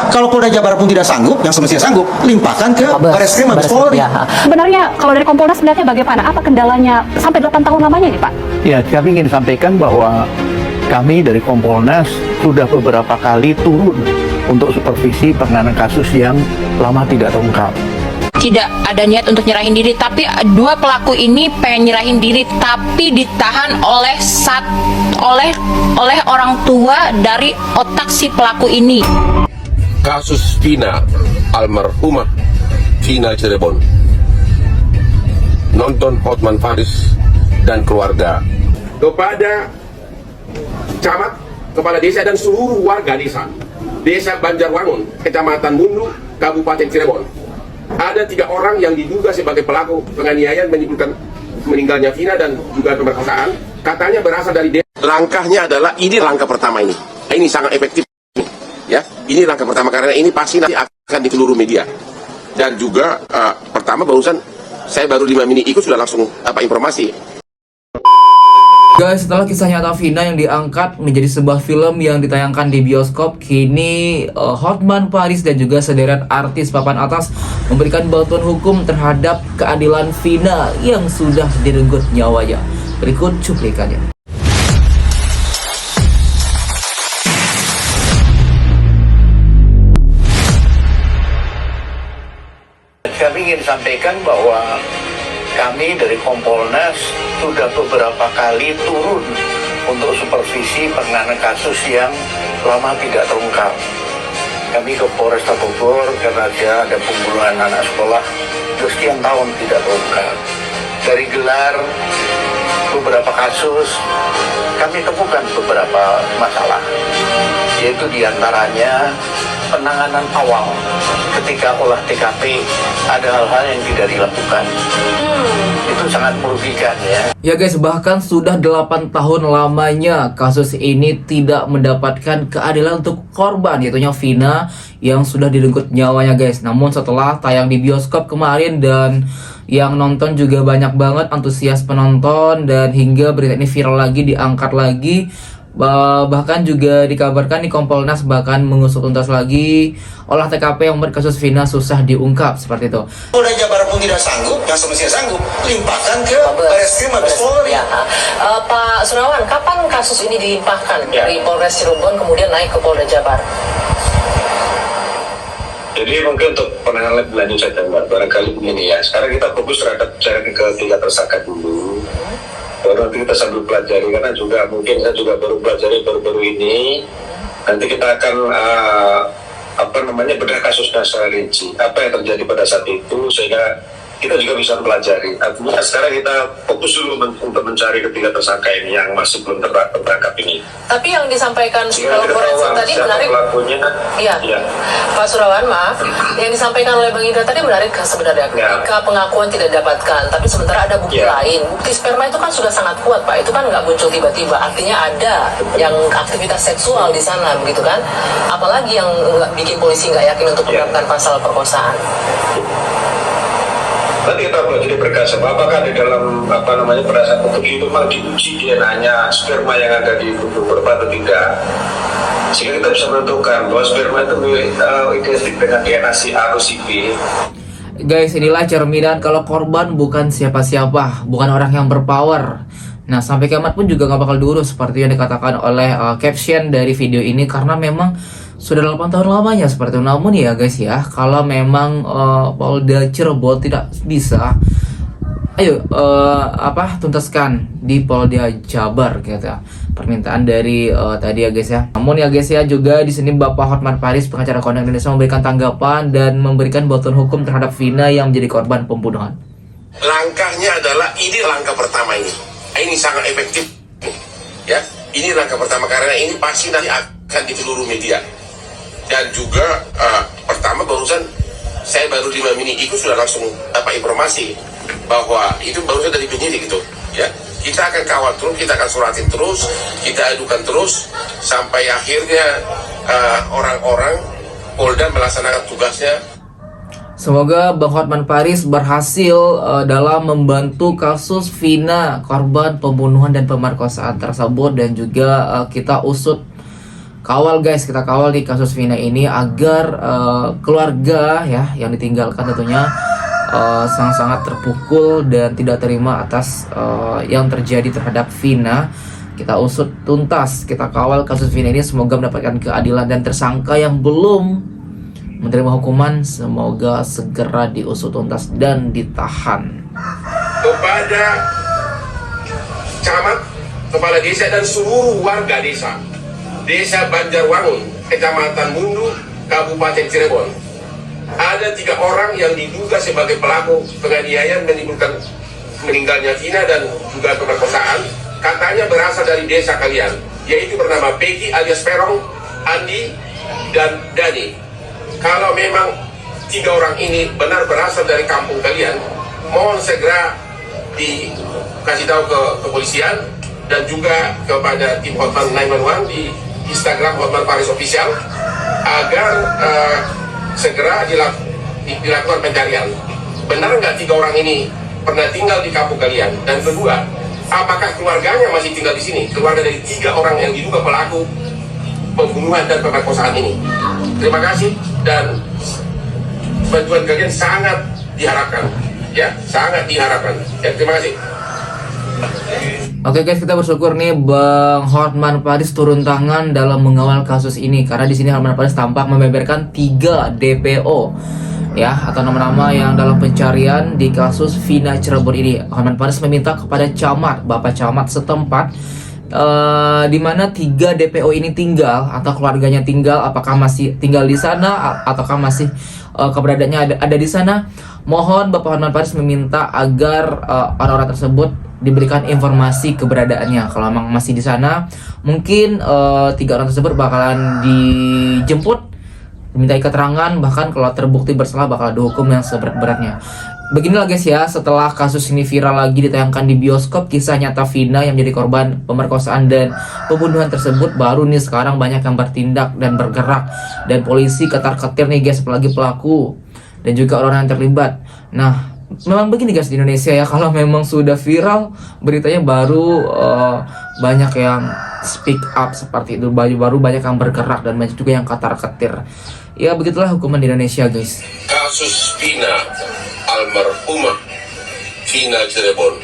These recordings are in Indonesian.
Kalau Polda Jabar pun tidak sanggup, yang semestinya sanggup, limpahkan ke Barreskrim Mabes Polri. Sebenarnya kalau dari Kompolnas melihatnya bagaimana? Apa kendalanya sampai 8 tahun lamanya ini, Pak? Ya, kami ingin sampaikan bahwa kami dari Kompolnas sudah beberapa kali turun untuk supervisi penanganan kasus yang lama tidak terungkap. Tidak ada niat untuk nyerahin diri, tapi dua pelaku ini pengen nyerahin diri tapi ditahan oleh orang tua dari otak si pelaku ini. Kasus Vina, almarhumah Vina Cirebon, nonton Hotman Paris dan keluarga, kepada camat, kepala desa dan seluruh warga desa Banjarwangun, Kecamatan Mundu, Kabupaten Cirebon. Ada 3 orang yang diduga sebagai pelaku penganiayaan menimbulkan meninggalnya Vina dan juga pemerkosaan. Katanya berasal dari desa. Langkahnya adalah ini langkah pertama ini. Ini sangat efektif. Ya, ini langkah pertama karena ini pasti nanti akan di seluruh media. Dan juga pertama barusan saya baru 5 menit ikut sudah langsung informasi. Guys, setelah kisah nyata Vina yang diangkat menjadi sebuah film yang ditayangkan di bioskop, kini Hotman Paris dan juga sederet artis papan atas memberikan bantuan hukum terhadap keadilan Vina yang sudah direnggut nyawanya. Berikut cuplikannya. Kami ingin sampaikan bahwa kami dari Kompolnas sudah beberapa kali turun untuk supervisi penanganan kasus yang lama tidak terungkap. Kami ke Polresta Bogor karena ada pembunuhan anak sekolah sekian tahun tidak terungkap. Dari gelar beberapa kasus, kami temukan beberapa masalah, yaitu diantaranya penanganan awal ketika olah TKP ada hal-hal yang tidak dilakukan. Itu sangat merugikan ya. Ya guys, bahkan sudah 8 tahun lamanya kasus ini tidak mendapatkan keadilan untuk korban, yaitu Vina yang sudah direnggut nyawanya guys. Namun setelah tayang di bioskop kemarin dan yang nonton juga banyak banget antusias penonton, dan hingga berita ini viral lagi, diangkat lagi. Bahkan juga dikabarkan di Kompolnas bahkan mengusut tuntas lagi olah TKP yang membuat kasus Vina susah diungkap, seperti itu. Polda Jabar pun tidak sanggup, yang semestinya sanggup, limpahkan ke Barreskrim Mabes Polri. Pak Surawan, kapan kasus ini dilimpahkan dari Polres Cirebon kemudian naik ke Polda Jabar? Jadi mungkin untuk penanganan lebih lanjut saya tambah barangkali begini ya. Sekarang kita fokus terhadap cari ke 3 tersangka dulu. Baru nanti kita sambil pelajari, karena juga mungkin saya juga baru pelajari baru-baru ini. Nanti kita akan bedah kasus dasar rinci apa yang terjadi pada saat itu sehingga kita juga bisa pelajari. Artinya sekarang kita fokus dulu untuk mencari ketiga tersangka ini yang masih belum tertangkap ini. Tapi yang disampaikan psikolog forensik tadi menarik. Iya. Pak Surawan, maaf. Yang disampaikan oleh Bang Indra tadi menarik sebenarnya. Ketika pengakuan tidak didapatkan, tapi sementara ada bukti lain. Bukti sperma itu kan sudah sangat kuat, Pak. Itu kan nggak muncul tiba-tiba. Artinya ada yang aktivitas seksual di sana, begitu kan? Apalagi yang bikin polisi nggak yakin untuk menerapkan pasal perkosaan. Nanti kita pelajari berkas apakah di dalam pada saat untuk itu memang diuji DNA-nya sperma yang ada di tubuh korban atau tidak, sehingga kita bisa menentukan bahwa sperma itu identik dengan DNA si A atau si B. Guys, inilah cerminan kalau korban bukan siapa-siapa, bukan orang yang berpower. Nah, sampai kiamat pun juga gak bakal diurus seperti yang dikatakan oleh caption dari video ini, karena memang sudah 8 tahun lamanya seperti itu. Namun ya guys ya, kalau memang Polda Cirebon tidak bisa, ayo tuntaskan di Polda Jabar gitu ya. Permintaan dari tadi ya guys ya. Namun ya guys ya, juga di sini Bapak Hotman Paris, pengacara Kondang Indonesia, memberikan tanggapan dan memberikan bantuan hukum terhadap Vina yang menjadi korban pembunuhan. Langkahnya adalah ini langkah pertama ini. Ini sangat efektif. Ya, ini langkah pertama karena ini pasti nanti akan di seluruh media. Dan juga pertama barusan saya baru 5 menit ikut sudah langsung informasi bahwa itu barusan dari penyidik gitu ya. Kita akan kawal terus, kita akan suratin terus, kita adukan terus sampai akhirnya orang-orang Polda melaksanakan tugasnya. Semoga Bang Hotman Paris berhasil dalam membantu kasus Vina, korban pembunuhan dan pemerkosaan tersebut, dan juga kita usut kawal guys, kita kawal di kasus Vina ini agar keluarga ya yang ditinggalkan tentunya sangat-sangat terpukul dan tidak terima atas yang terjadi terhadap Vina. Kita usut tuntas, kita kawal kasus Vina ini, semoga mendapatkan keadilan dan tersangka yang belum menerima hukuman semoga segera diusut tuntas dan ditahan. Kepada camat, kepala desa dan seluruh warga desa Banjarwangun, Kecamatan Mundu, Kabupaten Cirebon, ada 3 orang yang diduga sebagai pelaku penganiayaan menimbulkan meninggalnya Vina dan juga pemerkosaan. Katanya berasal dari desa kalian, yaitu bernama Peggy alias Perong, Andi, dan Dani. Kalau memang 3 orang ini benar berasal dari kampung kalian, mohon segera dikasih tahu ke kepolisian dan juga kepada tim Hotman 911 di Instagram Hotman Paris Official agar segera dilakukan pencarian. Benar nggak 3 orang ini pernah tinggal di kampung kalian? Dan kedua, apakah keluarganya masih tinggal di sini? Keluarga dari 3 orang yang diduga pelaku pembunuhan dan pemerkosaan ini. Terima kasih dan bantuan kalian sangat diharapkan, ya, sangat diharapkan. Ya, terima kasih. Oke guys, kita bersyukur nih Bang Hotman Paris turun tangan dalam mengawal kasus ini, karena di sini Hotman Paris tampak membeberkan 3 DPO ya, atau nama-nama yang dalam pencarian di kasus Vina Cirebon ini. Hotman Paris meminta kepada camat, Bapak Camat setempat di mana 3 DPO ini tinggal atau keluarganya tinggal, apakah masih tinggal di sana ataukah masih keberadaannya ada di sana. Mohon Bapak Hotman Paris meminta agar orang-orang tersebut diberikan informasi keberadaannya. Kalau memang masih di sana, mungkin 3 orang tersebut bakalan dijemput, dimintai keterangan, bahkan kalau terbukti bersalah bakal dihukum yang seberat-beratnya. Beginilah guys ya, setelah kasus ini viral lagi ditayangkan di bioskop, kisah nyata Vina yang menjadi korban pemerkosaan dan pembunuhan tersebut, baru nih sekarang banyak yang bertindak dan bergerak, dan polisi ketar-ketir nih guys, apalagi pelaku dan juga orang yang terlibat. Nah, memang begini guys di Indonesia ya, kalau memang sudah viral beritanya baru banyak yang speak up seperti itu, baru banyak yang bergerak dan banyak juga yang ketar-ketir. Ya begitulah hukuman di Indonesia guys. Kasus Vina, almarhumah Vina Cirebon.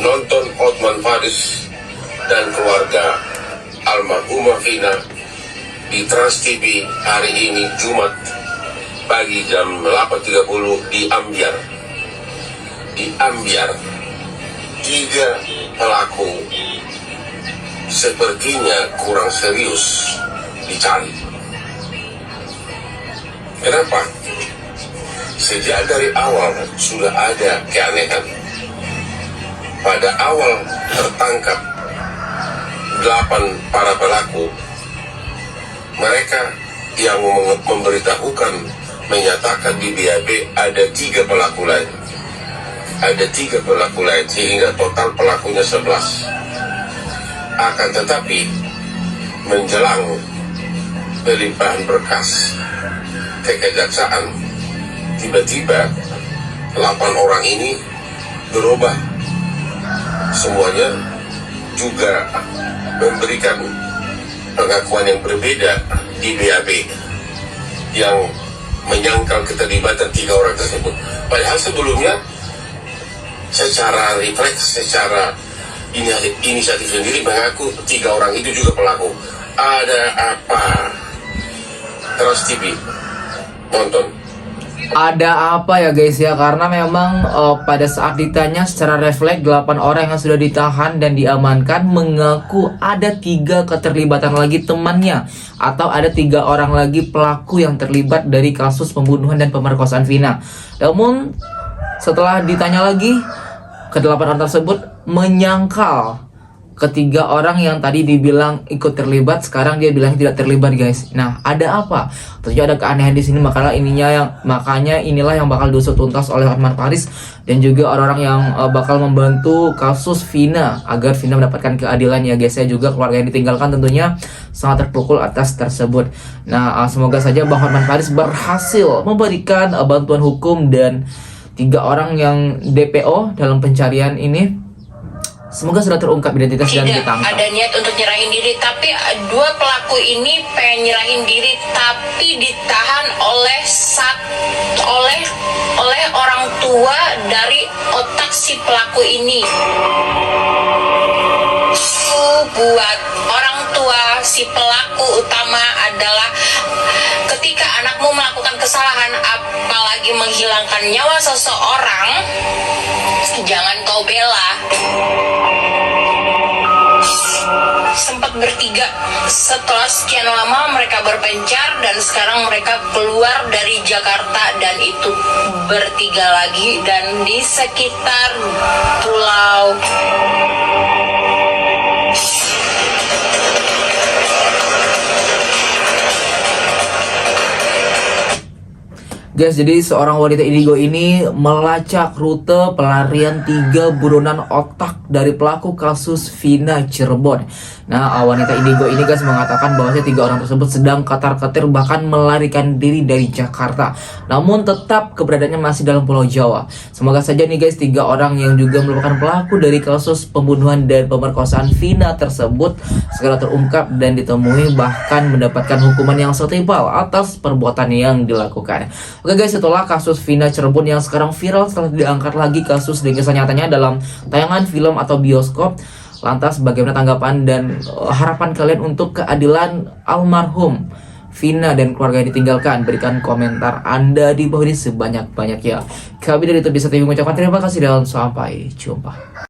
Nonton Hotman Paris dan keluarga almarhumah Vina di Trans TV hari ini Jumat pagi jam 8.30 di Ambyar. Di Ambyar, 3 pelaku sepertinya kurang serius dicari. Kenapa? Sejak dari awal sudah ada keanehan. Pada awal tertangkap 8 para pelaku, mereka yang memberitahukan menyatakan di BAB ada 3 pelaku lain. Ada 3 pelaku lain sehingga total pelakunya 11. Akan tetapi menjelang pelimpahan berkas ke kejaksaan, tiba-tiba 8 orang ini berubah. Semuanya juga memberikan pengakuan yang berbeda di BAB yang menyangkal keterlibatan 3 orang tersebut. Padahal sebelumnya secara refleks, secara inisiatif sendiri mengaku 3 orang itu juga pelaku. Ada apa? Terus TV tonton. Ada apa ya guys ya, karena memang pada saat ditanya secara refleks 8 orang yang sudah ditahan dan diamankan mengaku ada 3 keterlibatan lagi temannya, atau ada 3 orang lagi pelaku yang terlibat dari kasus pembunuhan dan pemerkosaan Vina. Namun setelah ditanya lagi, ke-8 orang tersebut menyangkal ketiga orang yang tadi dibilang ikut terlibat, sekarang dia bilang tidak terlibat guys. Nah, ada apa? Tentunya ada keanehan di sini, makanya inilah yang bakal diusut tuntas oleh Hotman Paris dan juga orang-orang yang bakal membantu kasus Vina agar Vina mendapatkan keadilan ya guys ya. Juga keluarga yang ditinggalkan tentunya sangat terpukul atas tersebut. Nah, semoga saja Bang Hotman Paris berhasil memberikan bantuan hukum dan 3 orang yang DPO dalam pencarian ini. Semoga sudah terungkap identitas dan tidak ditangkap. ada niat untuk nyerahin diri, tapi dua pelaku ini pengen nyerahin diri tapi ditahan oleh orang tua dari otak si pelaku ini. Buat orang tua si pelaku utama adalah ketika anakmu melakukan kesalahan, apalagi menghilangkan nyawa seseorang, jangan kau bela. Sempat bertiga, setelah sekian lama mereka berpencar dan sekarang mereka keluar dari Jakarta dan itu bertiga lagi dan di sekitar pulau. Guys, jadi seorang wanita indigo ini melacak rute pelarian 3 buronan otak dari pelaku kasus Vina Cirebon. Nah, wanita indigo ini guys mengatakan bahwasanya 3 orang tersebut sedang katar-katir bahkan melarikan diri dari Jakarta. Namun tetap keberadaannya masih dalam Pulau Jawa. Semoga saja nih guys 3 orang yang juga merupakan pelaku dari kasus pembunuhan dan pemerkosaan Vina tersebut segera terungkap dan ditemui bahkan mendapatkan hukuman yang setimpal atas perbuatan yang dilakukan. Oke guys, setelah kasus Vina Cirebon yang sekarang viral setelah diangkat lagi kasus dan kisah nyatanya dalam tayangan film atau bioskop, lantas bagaimana tanggapan dan harapan kalian untuk keadilan almarhum Vina dan keluarga yang ditinggalkan? Berikan komentar Anda di bawah ini sebanyak-banyaknya. Kami dari Itu Bisa TV mengucapkan terima kasih dan sampai jumpa.